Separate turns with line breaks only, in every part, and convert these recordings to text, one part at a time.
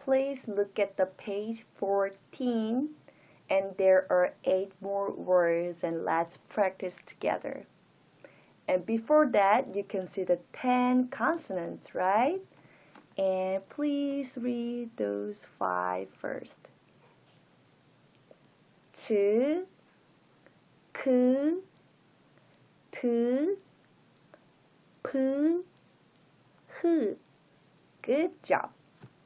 please look at the page 14, and there are 8 more words, and let's practice together. And before that, you can see the 10 consonants, right? And please read those 5 first. 트, 크, 트, 프, 흐. Good job.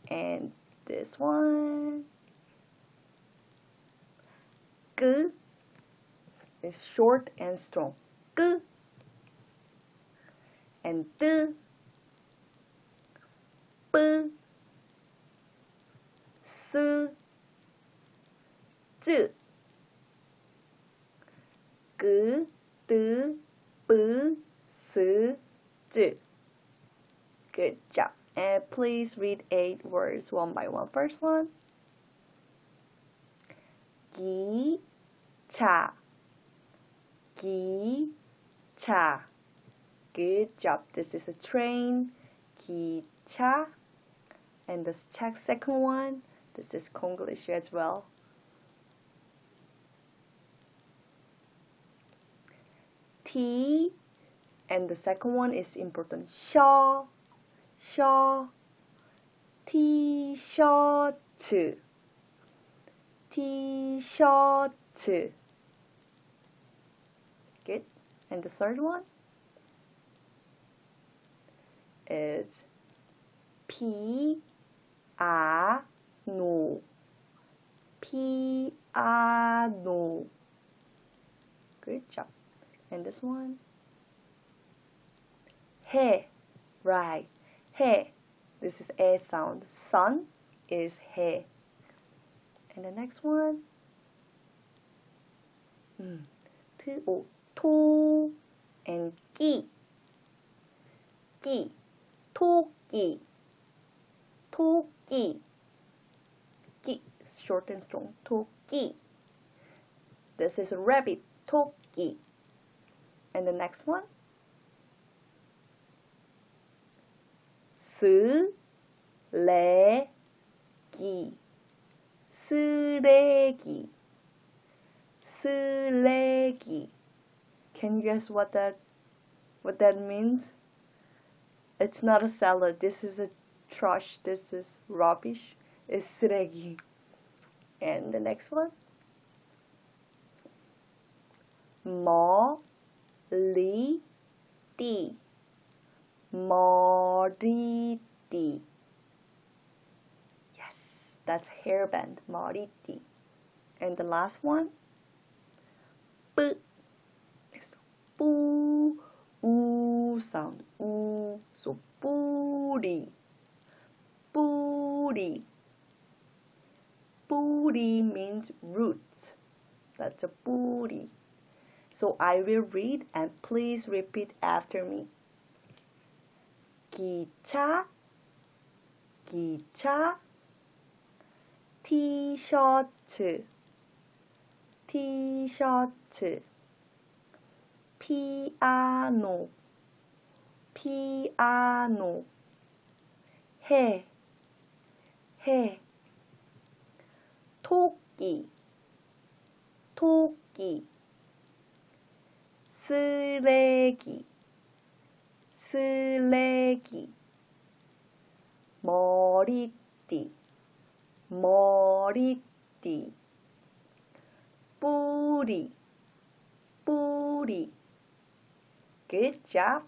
And this one, 그 is short and strong. 끄. And 뜨, 뿌, 스, 쯔. 끄, 뜨, 뿌, 스, 쯔. Good job. And please read 8 words one by one. First one. 기차, 기차. Good job. This is a train. 기차. And the second one. This is Konglish as well. T. And the second one is important. 셔. 셔, 티셔츠, 티셔츠. Good. And the third one is 피아노, 피아노. Good job. And this one, 해. Right. 해. This is a sound. Sun is 해. And the next one, 토 and 끼. 끼. 토끼. 토끼. 끼. Short and strong. 토끼. This is a rabbit. 토끼. And the next one, 쓰레기, 쓰레기, 쓰레기. Can you guess what that means? It's not a salad. This is a trash. This is rubbish. It's 쓰레기. And the next one, 머리띠. 머리띠. Yes, that's hairband. 머리띠. And the last one, 뿌. 뿌, 우 sound. 우. So 뿌리. 뿌리. 뿌리 means roots. That's a 뿌리. So I will read and please repeat after me. 기차, 기차, 티셔츠, 티셔츠, 피아노, 피아노, 해, 해, 토끼, 토끼, 쓰레기, 쓰레기, 머리띠, 머리띠, 뿌리, 뿌리. Good job.